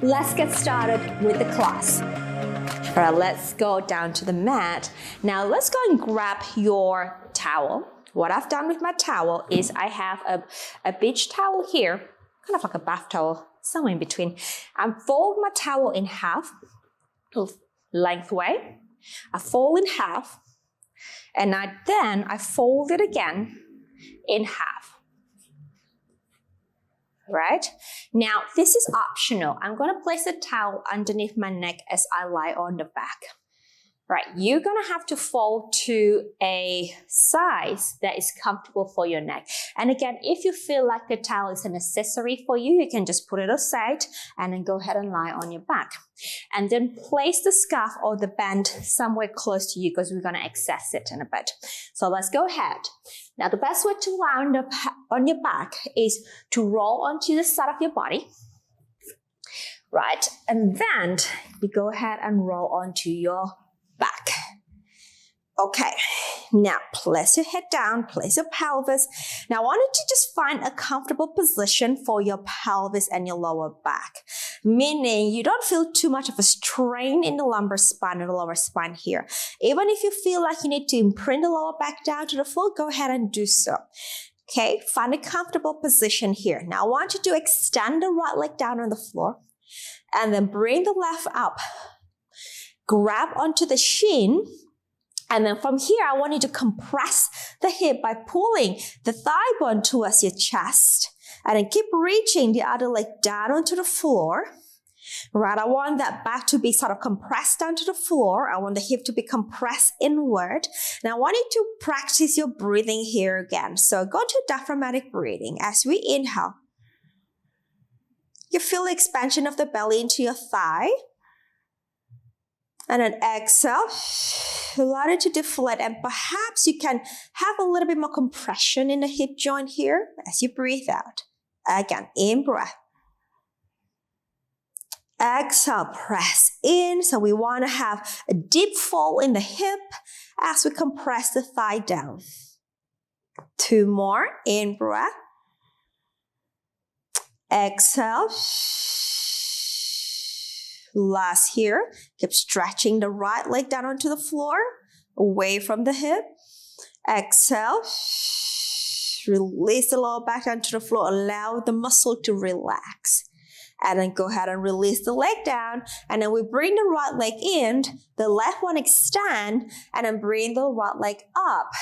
let's get started with the class. All right, let's go down to the mat. Now let's go and grab your towel. What I've done with my towel is I have a beach towel here, kind of like a bath towel, somewhere in between. I fold my towel in half, lengthwise. I fold in half, and then I fold it again in half. Right? Now, this is optional. I'm going to place the towel underneath my neck as I lie on the back. Right, you're going to have to fold to a size that is comfortable for your neck. And again, if you feel like the towel is an accessory for you, you can just put it aside and then go ahead and lie on your back. And then place the scarf or the band somewhere close to you because we're going to access it in a bit. So let's go ahead. Now, the best way to lie on your back is to roll onto the side of your body. Right, and then you go ahead and roll onto your back. Okay, now place your head down, place your pelvis. Now I want you to just find a comfortable position for your pelvis and your lower back, meaning you don't feel too much of a strain in the lumbar spine and the lower spine here. Even if you feel like you need to imprint the lower back down to the floor, go ahead and do so. Okay, find a comfortable position here. Now I want you to extend the right leg down on the floor and then bring the left up. Grab onto the shin, and then from here, I want you to compress the hip by pulling the thigh bone towards your chest, and then keep reaching the other leg down onto the floor. Right, I want that back to be sort of compressed down to the floor. I want the hip to be compressed inward. Now, I want you to practice your breathing here again. So go to diaphragmatic breathing. As we inhale, you feel the expansion of the belly into your thigh. And then exhale, allow it to deflate, and perhaps you can have a little bit more compression in the hip joint here as you breathe out. Again, in breath. Exhale, press in. So we want to have a deep fall in the hip as we compress the thigh down. 2 more, in breath. Exhale. Last here, keep stretching the right leg down onto the floor, away from the hip. Exhale, release the lower back down to the floor, allow the muscle to relax. And then go ahead and release the leg down, and then we bring the right leg in, the left one extend, and then bring the right leg up,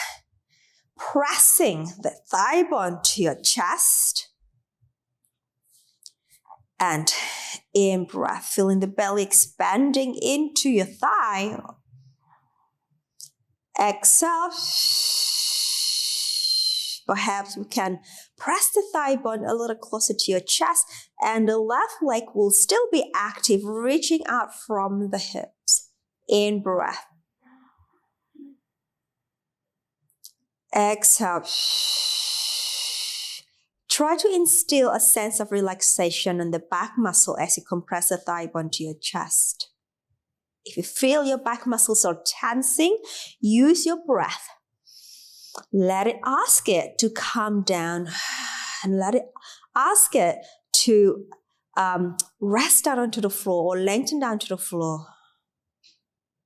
pressing the thigh bone to your chest. And in breath, feeling the belly expanding into your thigh. Exhale. Perhaps we can press the thigh bone a little closer to your chest, and the left leg will still be active, reaching out from the hips. In breath. Exhale. Try to instill a sense of relaxation in the back muscle as you compress the thigh bone to your chest. If you feel your back muscles are tensing, use your breath. Let it ask it to calm down, and let it ask it to rest down onto the floor or lengthen down to the floor.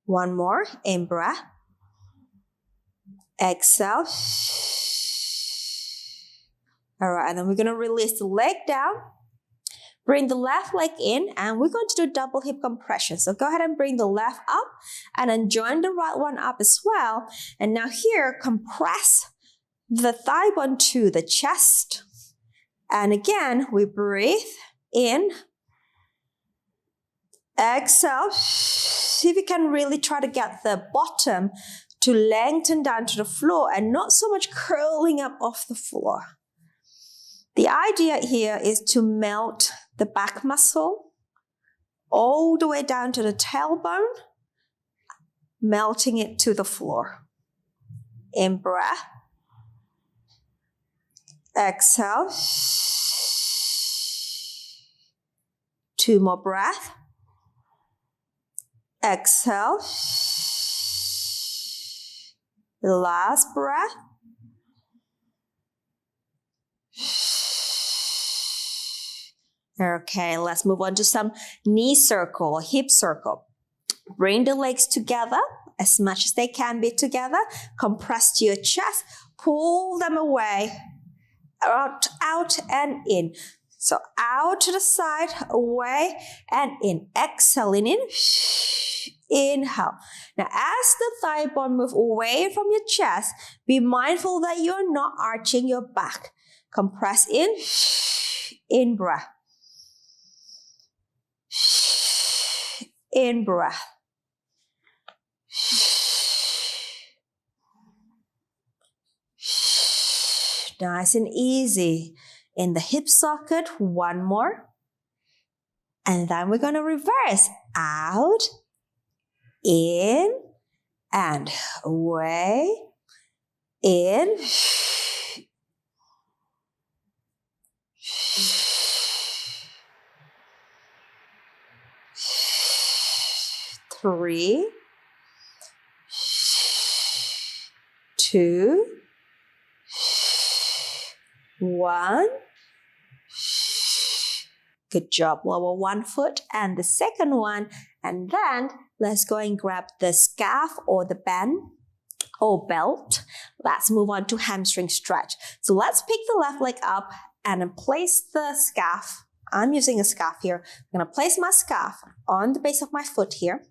1 more, in breath. Exhale. All right, and then we're going to release the leg down. Bring the left leg in, and we're going to do double hip compression. So go ahead and bring the left up, and then join the right one up as well. And now here, compress the thigh bone to the chest. And again, we breathe in. Exhale. See if you can really try to get the bottom to lengthen down to the floor and not so much curling up off the floor. The idea here is to melt the back muscle all the way down to the tailbone, melting it to the floor. In breath. Exhale. 2 more breaths. Exhale. Last breath. Okay, let's move on to some knee circle, hip circle. Bring the legs together as much as they can be together. Compress to your chest. Pull them away. Out and in. So out to the side, away and in. Exhaling in. Inhale. Now as the thigh bone move away from your chest, be mindful that you're not arching your back. Compress in breath. In breath. Nice and easy. In the hip socket, one more. And then we're going to reverse. Out, in, and away, in. 3, 2, 1. Good job. Lower one foot and the second one. And then let's go and grab the scarf or the band or belt. Let's move on to hamstring stretch. So let's pick the left leg up and then place the scarf. I'm using a scarf here. I'm going to place my scarf on the base of my foot here.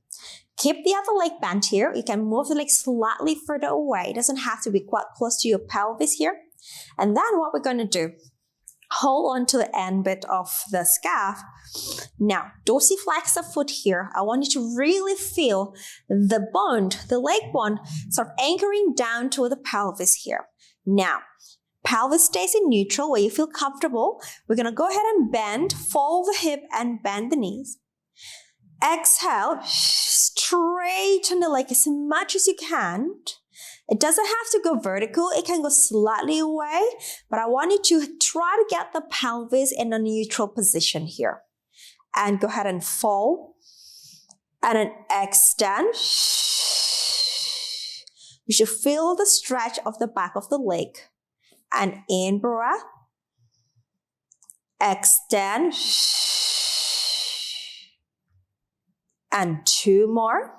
Keep the other leg bent here. You can move the leg slightly further away. It doesn't have to be quite close to your pelvis here. And then what we're going to do, hold on to the end bit of the scarf. Now, dorsiflex the foot here. I want you to really feel the bone, the leg bone, sort of anchoring down to the pelvis here. Now, pelvis stays in neutral where you feel comfortable. We're going to go ahead and bend, fold the hip and bend the knees. Exhale, straighten the leg as much as you can. It doesn't have to go vertical. It can go slightly away, but I want you to try to get the pelvis in a neutral position here. And go ahead and fold and then extend. You should feel the stretch of the back of the leg. And in breath, extend. And 2 more.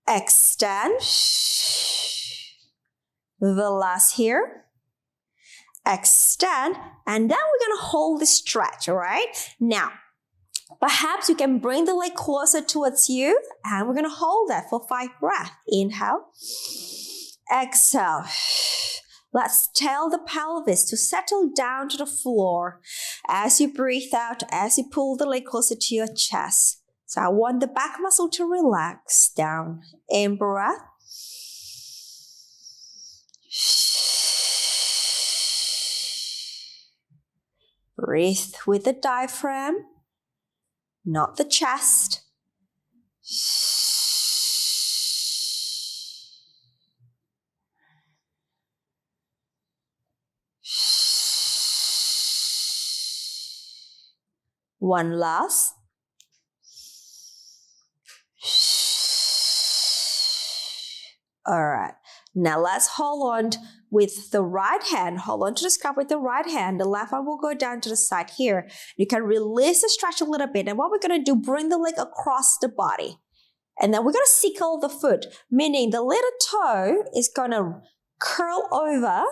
Extend. The last here. Extend. And then we're going to hold the stretch, all right? Now, perhaps you can bring the leg closer towards you. And we're going to hold that for 5 breaths. Inhale. Exhale. Let's tell the pelvis to settle down to the floor as you breathe out, as you pull the leg closer to your chest. So I want the back muscle to relax down. In breath. Breathe with the diaphragm, not the chest. One last. All right. Now let's hold on with the right hand. Hold on to the scarf with the right hand. The left one will go down to the side here. You can release the stretch a little bit. And what we're going to do, bring the leg across the body. And then we're going to sickle the foot, meaning the little toe is going to curl over.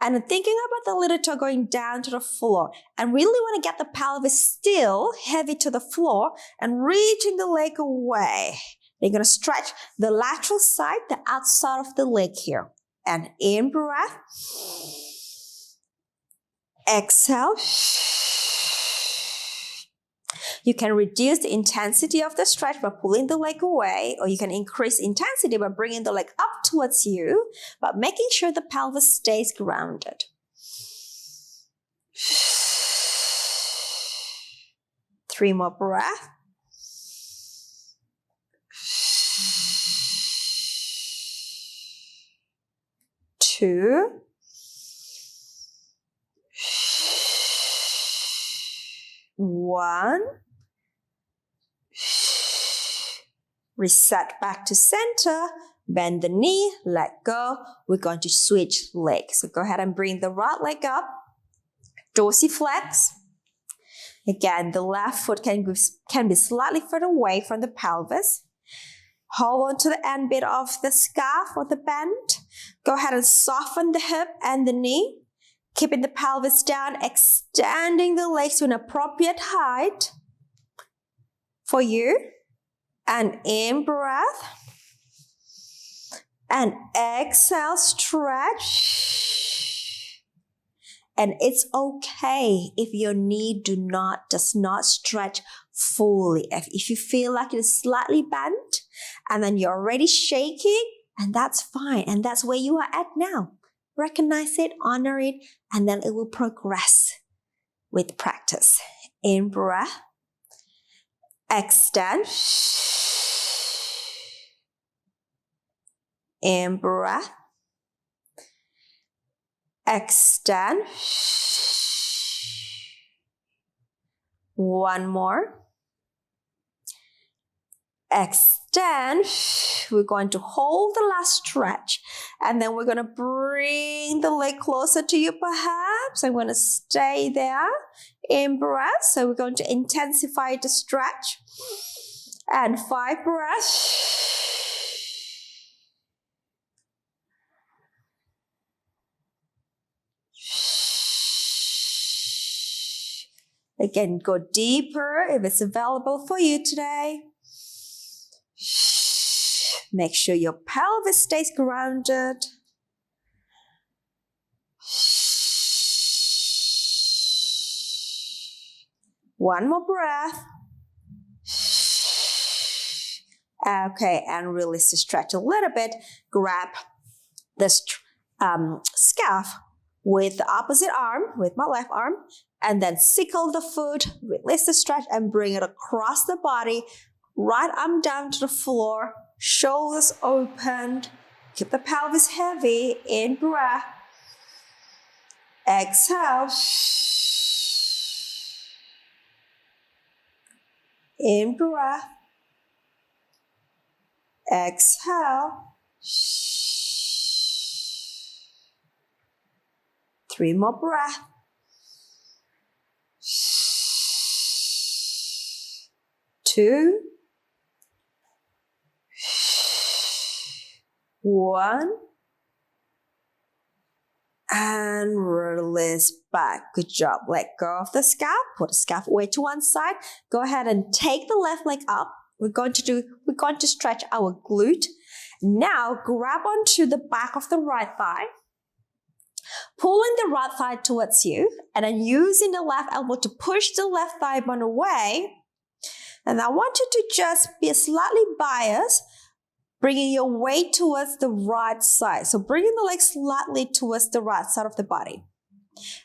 And thinking about the little toe going down to the floor. And really want to get the pelvis still heavy to the floor and reaching the leg away. You're going to stretch the lateral side, the outside of the leg here. And in breath. Exhale. You can reduce the intensity of the stretch by pulling the leg away, or you can increase intensity by bringing the leg up towards you, but making sure the pelvis stays grounded. 3 more breaths. 2. 1. Reset back to center. Bend the knee, let go. We're going to switch legs. So go ahead and bring the right leg up. Dorsiflex. Again, the left foot can be slightly further away from the pelvis. Hold on to the end bit of the scarf or the band. Go ahead and soften the hip and the knee. Keeping the pelvis down, extending the legs to an appropriate height for you. And in breath. And exhale, stretch. And it's okay if your knee does not stretch fully. If you feel like it is slightly bent and then you're already shaking, and that's fine. And that's where you are at now. Recognize it, honor it, and then it will progress with practice. In breath. Extend. In breath. Extend. One more. Extend. We're going to hold the last stretch, and then we're going to bring the leg closer to you perhaps. I'm going to stay there in breath. So we're going to intensify the stretch. And 5 breaths. Again, go deeper if it's available for you today. Make sure your pelvis stays grounded. One more breath. Okay, and release the stretch a little bit. Grab the scarf with the opposite arm, with my left arm, and then sickle the foot, release the stretch, and bring it across the body. Right arm down to the floor, shoulders opened. Keep the pelvis heavy. In breath. Exhale. In breath. Exhale. 3 more breaths. 2, 1, and release back. Good job. Let go of the scalp. Put the scalp away to one side. Go ahead and take the left leg up. We're going to stretch our glute. Now grab onto the back of the right thigh. Pulling the right thigh towards you, and then using the left elbow to push the left thigh bone away. And I want you to just be slightly biased, bringing your weight towards the right side. So bringing the leg slightly towards the right side of the body.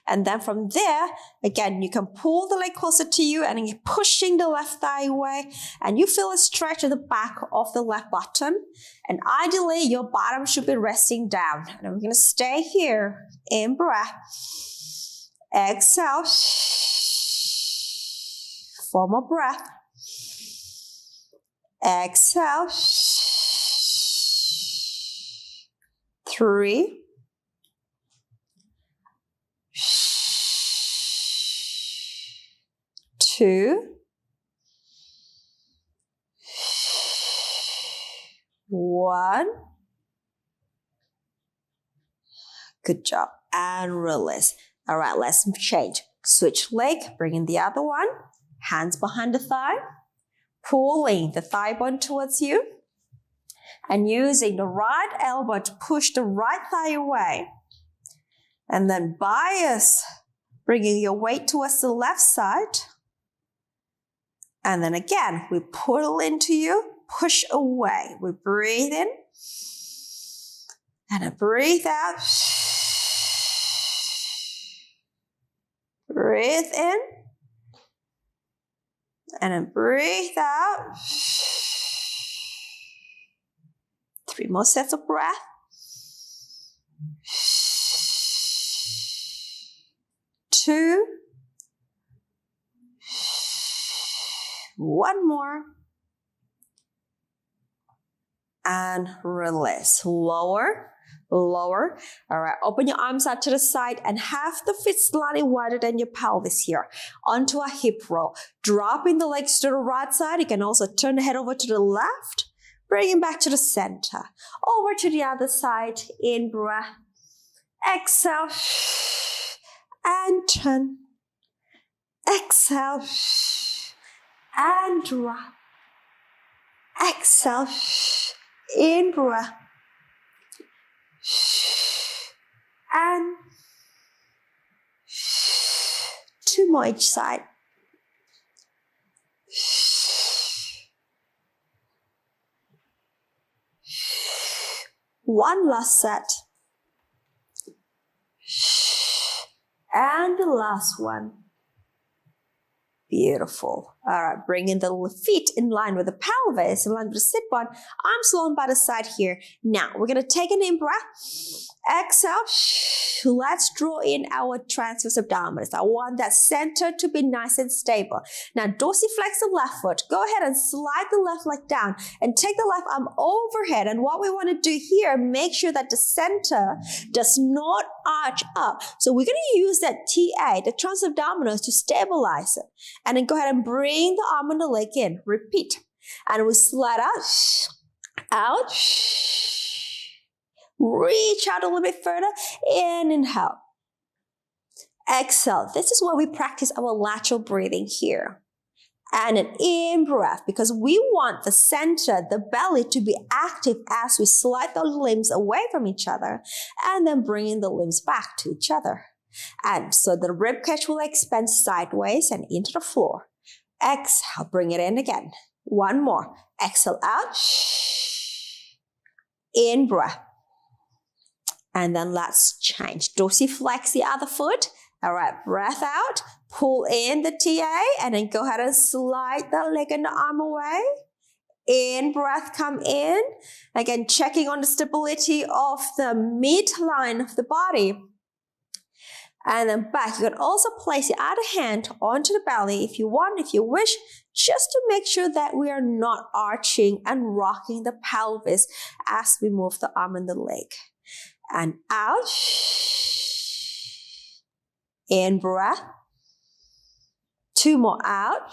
And then from there, again, you can pull the leg closer to you and then you're pushing the left thigh away. And you feel a stretch at the back of the left bottom. And ideally, your bottom should be resting down. And we're going to stay here. In breath. Exhale. 4 more breaths. Exhale. 3. 2. 1. Good job. And release. All right, let's change. Switch leg, bring in the other one. Hands behind the thigh. Pulling the thigh bone towards you. And using the right elbow to push the right thigh away. And then bias, bringing your weight towards the left side. And then again, we pull into you, push away. We breathe in. And I breathe out. Breathe in. And then breathe out. 3 more sets of breath. 2. 1 more. And release. Lower. lower. All right, open your arms out to the side and have the feet slightly wider than your pelvis here. Onto a hip roll. Dropping the legs to the right side. You can also turn the head over to the left. Bring it back to the center. Over to the other side. In breath. Exhale. And turn. Exhale. And drop. Exhale. In breath. And 2 more each side. One last set. And the last one. Beautiful. All right, bringing the feet in line with the pelvis, in line with the sit bone, arms long by the side here. Now, we're going to take an in breath. Exhale. Let's draw in our transverse abdominis. I want that center to be nice and stable. Now, dorsiflex the left foot. Go ahead and slide the left leg down and take the left arm overhead. And what we want to do here, make sure that the center does not arch up. So we're going to use that TA, the transverse abdominis, to stabilize it. And then go ahead and bring the arm and the leg in. Repeat. And we slide out, reach out a little bit further, and inhale. Exhale. This is where we practice our lateral breathing here. And an in breath, because we want the center, the belly, to be active as we slide the limbs away from each other, and then bringing the limbs back to each other. And so the rib cage will expand sideways and into the floor. Exhale, bring it in again. One more. Exhale out. In breath. And then let's change. Dorsiflex the other foot. All right, breath out. Pull in the TA and then go ahead and slide the leg and the arm away. In breath, come in. Again, checking on the stability of the midline of the body. And then back. You can also place your other hand onto the belly if you want, if you wish, just to make sure that we are not arching and rocking the pelvis as we move the arm and the leg. And out. In breath. 2 more out.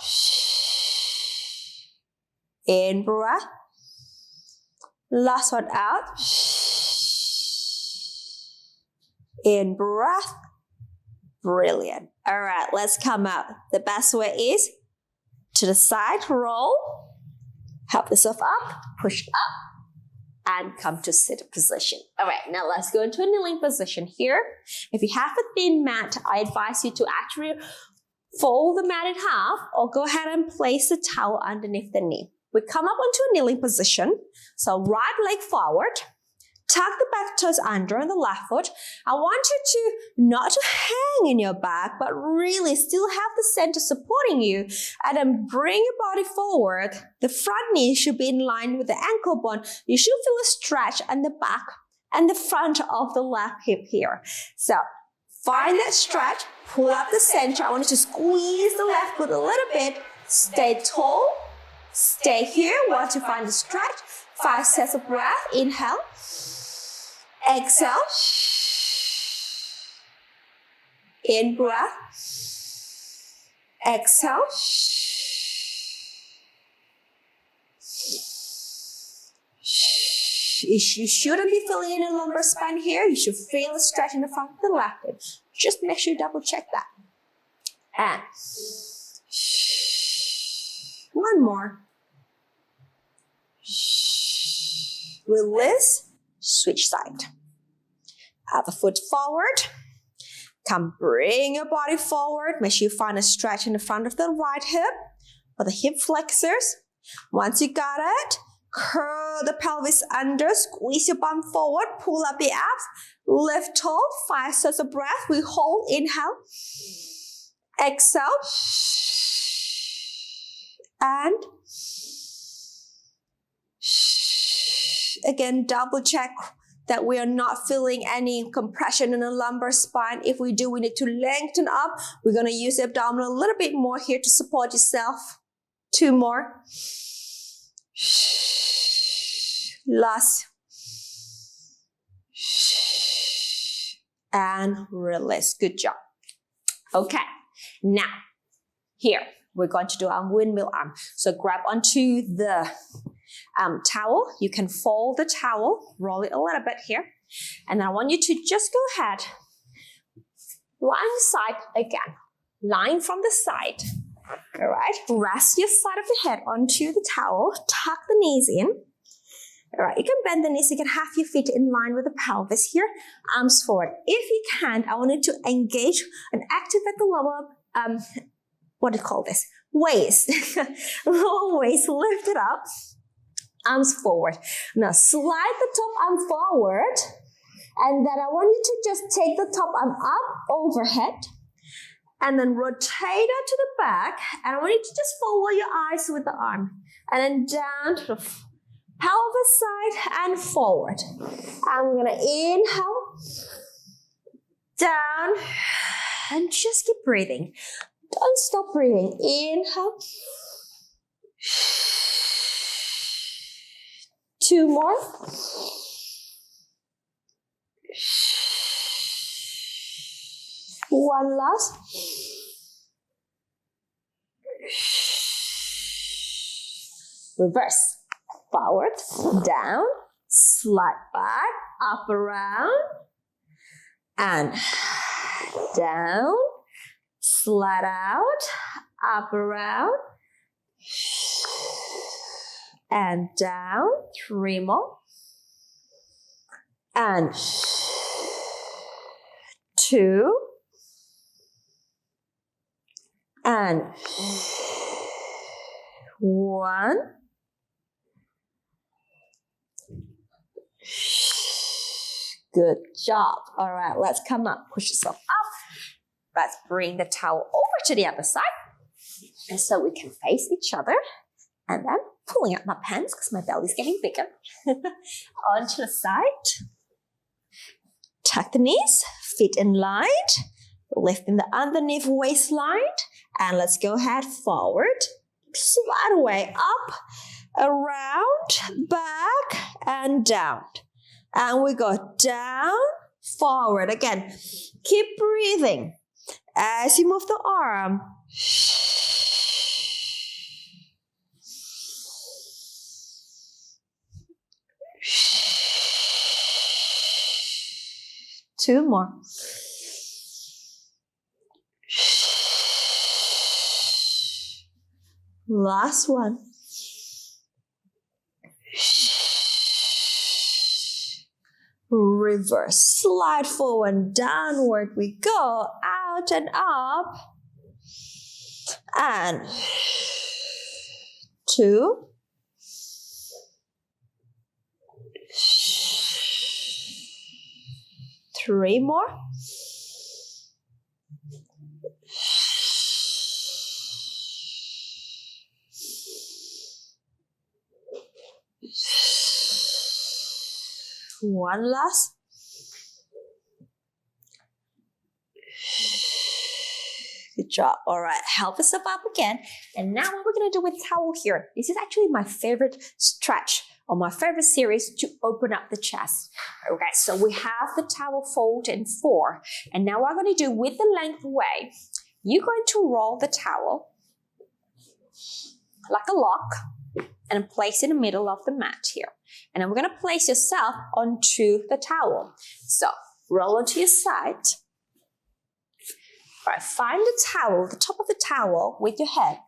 In breath. Last one out. In breath. Brilliant. All right, let's come out. The best way is to the side, roll, help yourself up, push up, and come to sit position. All right, now let's go into a kneeling position here. If you have a thin mat, I advise you to actually fold the mat in half or go ahead and place the towel underneath the knee. We come up onto a kneeling position. So right leg forward. Tuck the back toes under on the left foot. I want you to not to hang in your back, but really still have the center supporting you. And then bring your body forward. The front knee should be in line with the ankle bone. You should feel a stretch on the back and the front of the left hip here. So find that stretch, pull up the center. I want you to squeeze the left foot a little bit. Stay tall. Stay here. Once you find the stretch, 5 sets of breath. Inhale. Exhale. In breath. Exhale. You shouldn't be feeling any lumbar spine here. You should feel a stretch in the front of the left hip. Just make sure you double check that. And one more. Release. Switch side. Other foot forward. Come, bring your body forward. Make sure you find a stretch in the front of the right hip or the hip flexors. Once you got it, curl the pelvis under, squeeze your bum forward, pull up the abs, lift tall, 5 sets of breath. We hold, inhale, exhale, and again, double check that we are not feeling any compression in the lumbar spine. If we do, we need to lengthen up. We're going to use the abdominal a little bit more here to support yourself. 2 more. Last. and release. Good job. Okay, now here we're going to do our windmill arm. So grab onto the towel. You can fold the towel, roll it a little bit here. And I want you to just go ahead, line side again, line from the side. All right, rest your side of the head onto the towel, tuck the knees in. All right, you can bend the knees, you can have your feet in line with the pelvis here, arms forward. If you can, I want you to engage and activate the lower, what do you call this? Waist. Lower waist, lift it up, arms forward. Now slide the top arm forward, and then I want you to just take the top arm up overhead, and then rotate it to the back, and I want you to just follow your eyes with the arm, and then down to the pelvis side and forward. I'm gonna inhale, down, and just keep breathing. Don't stop breathing. Inhale. 2 more. One last. Reverse. Forward, down, slide back, up around, and down, slide out, up around, and down. 3 more, and 2, and 1. Good job. All right, let's come up. Push yourself up. Let's bring the towel over to the other side. And so we can face each other. And then pulling up my pants because my belly's getting bigger. Onto the side. Tuck the knees, feet in line. Lifting the underneath waistline. And let's go ahead forward. Slide away up, around, back, and down. And we go down, forward. Again, keep breathing as you move the arm. 2 more. Last one. Reverse, slide forward, downward we go, out and up, and 2, 3 more, 1 last. Good job. All right, help yourself up again. And now what we're going to do with towel here. This is actually my favorite stretch or my favorite series to open up the chest. Okay, so we have the towel fold in 4. And now what I'm going to do with the length way, you're going to roll the towel like a lock and place it in the middle of the mat here. And then we're going to place yourself onto the towel. So roll onto your side. All right, find the towel, the top of the towel with your head.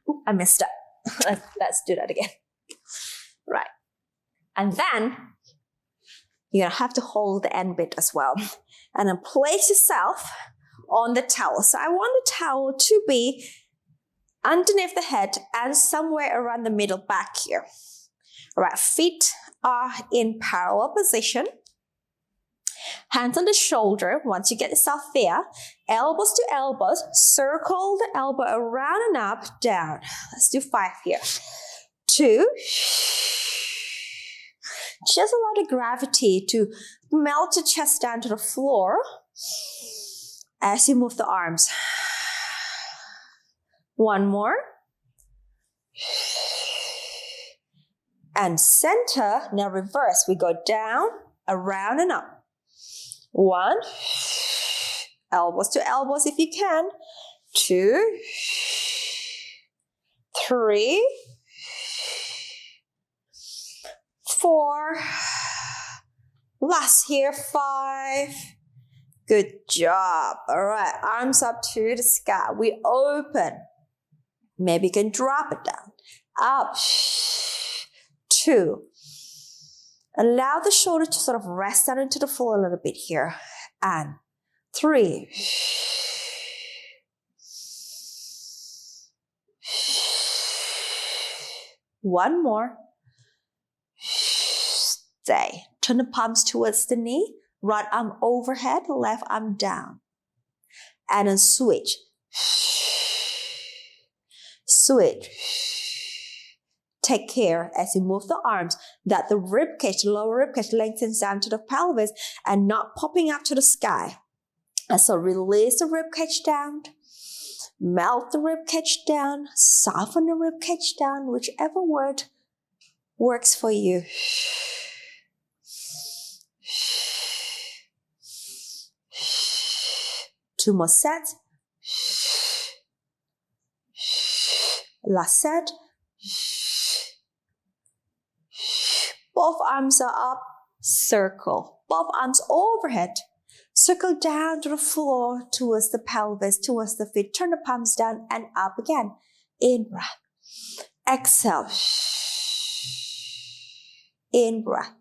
Ooh, I messed up. Let's do that again. Right. And then you're going to have to hold the end bit as well. And then place yourself on the towel. So I want the towel to be underneath the head and somewhere around the middle back here. All right, feet are in parallel position. Hands on the shoulder. Once you get yourself there, elbows to elbows, circle the elbow around and up, down. Let's do 5 here. 2. Just allow the gravity to melt the chest down to the floor as you move the arms. 1 more. And center. Now reverse. We go down, around and up. 1, elbows to elbows if you can. 2, 3, 4, last here, 5. Good job. All right, arms up to the sky. We open. Maybe you can drop it down. Up. 2. Allow the shoulder to sort of rest down into the floor a little bit here. And 3. One more. Stay. Turn the palms towards the knee. Right arm overhead, left arm down. And then switch. Switch. Take care as you move the arms that the rib cage, the lower rib cage lengthens down to the pelvis and not popping up to the sky. And so release the rib cage down. Melt the rib cage down. Soften the rib cage down, whichever word works for you. Two more sets. Last set. Both arms are up. Circle. Both arms overhead. Circle down to the floor, towards the pelvis, towards the feet. Turn the palms down and up again. In breath. Exhale. In breath.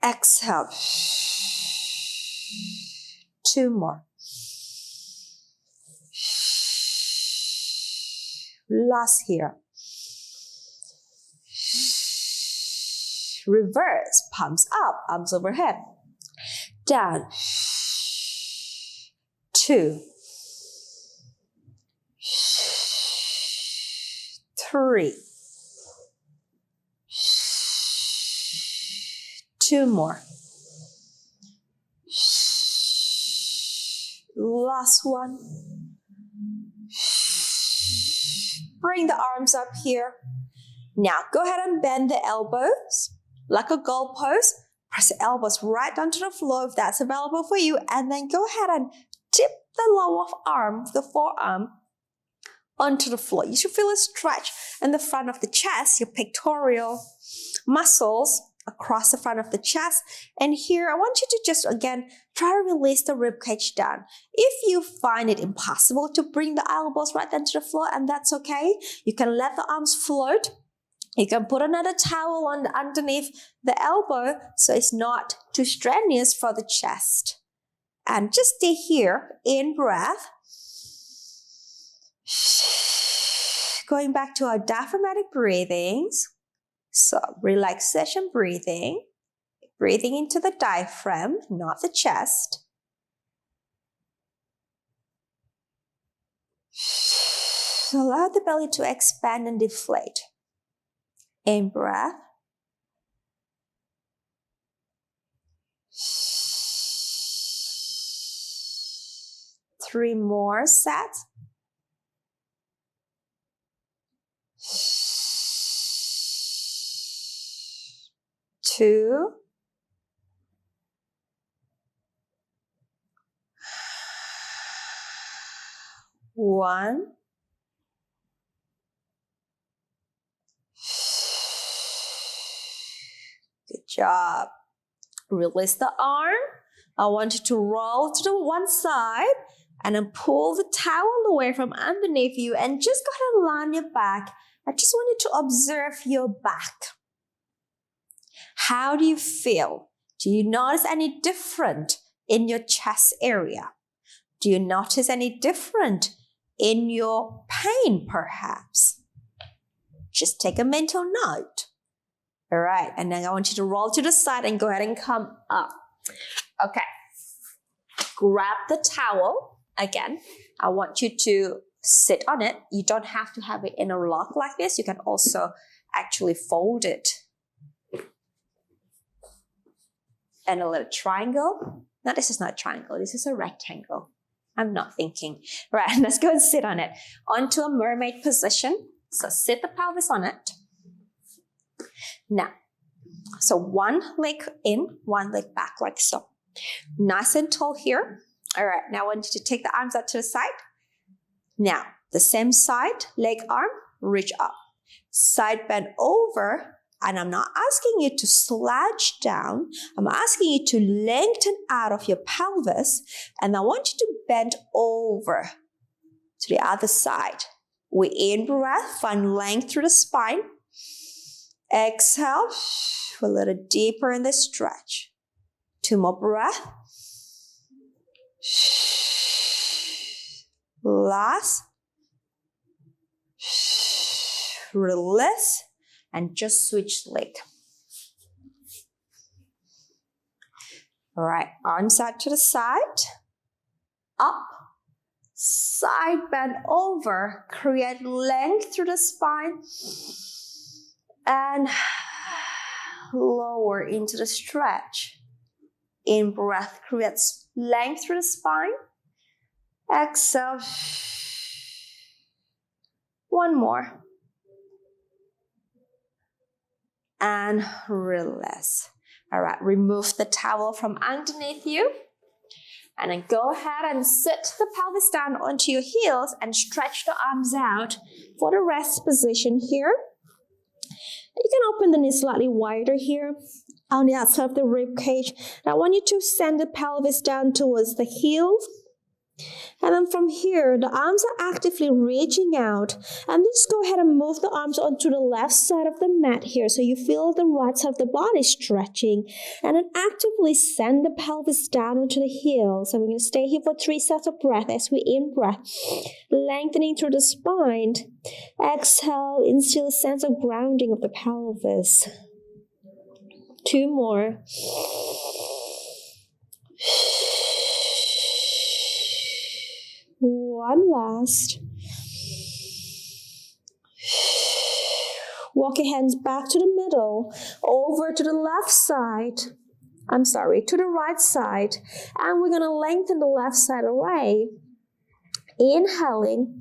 Exhale. 2 more. Last here. Reverse. Palms up, arms overhead. Down. 2. 3. 2 more. Last one. Bring the arms up here. Now go ahead and bend the elbows like a goalpost. Press the elbows right down to the floor if that's available for you. And then go ahead and tip the lower arm, the forearm, onto the floor. You should feel a stretch in the front of the chest, your pectoral muscles across the front of the chest. And here, I want you to just, again, try to release the rib cage down. If you find it impossible to bring the elbows right down to the floor, and that's okay, you can let the arms float. You can put another towel on underneath the elbow so it's not too strenuous for the chest. And just stay here, in breath. Going back to our diaphragmatic breathings. So relaxation breathing. Breathing into the diaphragm, not the chest. Allow the belly to expand and deflate. In breath. Three more sets. Two. One. Good job. Release the arm. I want you to roll to the one side and then pull the towel away from underneath you and just go ahead and lie on your back. I just want you to observe your back. How do you feel? Do you notice any different in your chest area? Do you notice any different in your pain, perhaps? Just take a mental note. All right, and then I want you to roll to the side and go ahead and come up. Okay, grab the towel. Again, I want you to sit on it. You don't have to have it in a lock like this. You can also actually fold it in a little triangle. No, this is not a triangle. This is a rectangle. I'm not thinking. Right, let's go and sit on it. Onto a mermaid position. So sit the pelvis on it. Now, so one leg in, one leg back like so. Nice and tall here. All right, now I want you to take the arms out to the side. Now, the same side, leg arm, reach up. Side bend over, and I'm not asking you to slouch down. I'm asking you to lengthen out of your pelvis, and I want you to bend over to the other side. We in-breath, find length through the spine. Exhale, a little deeper in the stretch. 2 more breaths. Last. Release and just switch leg. All right, arms out to the side. Up. Side bend over. Create length through the spine. And lower into the stretch. In breath creates length through the spine. Exhale. 1 more. And release. All right, remove the towel from underneath you. And then go ahead and sit the pelvis down onto your heels and stretch the arms out for the rest position here. You can open the knees slightly wider here on the outside of the rib cage. And I want you to send the pelvis down towards the heels. And then from here, the arms are actively reaching out. And just go ahead and move the arms onto the left side of the mat here. So you feel the right side of the body stretching. And then actively send the pelvis down onto the heels. And we're going to stay here for 3 sets of breath as we in-breath. Lengthening through the spine. Exhale, instill a sense of grounding of the pelvis. 2 more. One last. Walk your hands back to the middle, over to the left side. To the right side. And we're going to lengthen the left side away. Inhaling.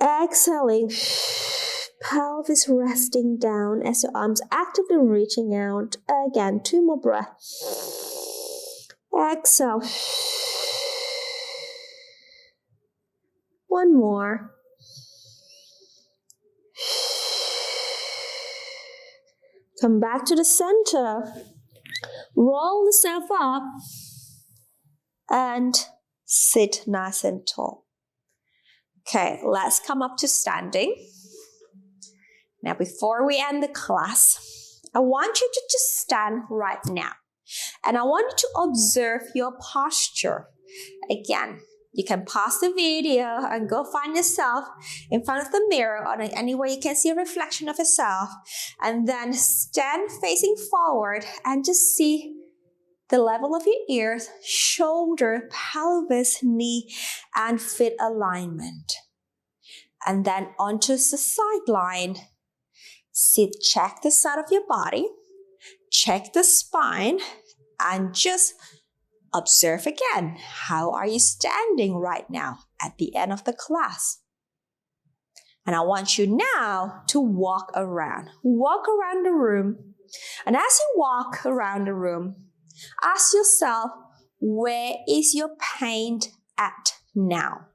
Exhaling. Pelvis resting down as your arms actively reaching out. Again, 2 more breaths. Exhale. 1 more. Come back to the center. Roll yourself up. And sit nice and tall. Okay, let's come up to standing. Now, before we end the class, I want you to just stand right now. And I want you to observe your posture. Again, you can pause the video and go find yourself in front of the mirror or anywhere you can see a reflection of yourself. And then stand facing forward and just see the level of your ears, shoulder, pelvis, knee, and feet alignment. And then onto the sideline. Check the side of your body, check the spine, and just observe again. How are you standing right now at the end of the class? And I want you now to walk around the room. And as you walk around the room, ask yourself, where is your pain at now?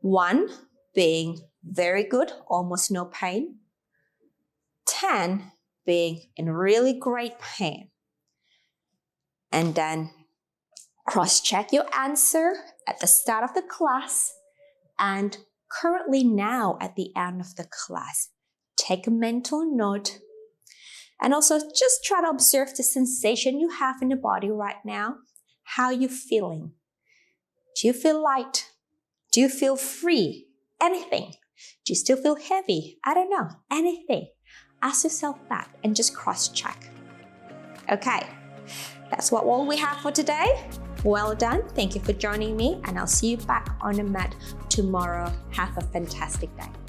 1 being very good, almost no pain. 10 being in really great pain. And then cross-check your answer at the start of the class and currently now at the end of the class. Take a mental note and also just try to observe the sensation you have in the body right now. How are you feeling? Do you feel light? Do you feel free? Anything? Do you still feel heavy? I don't know. Anything. Ask yourself that and just cross-check. Okay, that's all we have for today. Well done. Thank you for joining me, and I'll see you back on the mat tomorrow. Have a fantastic day.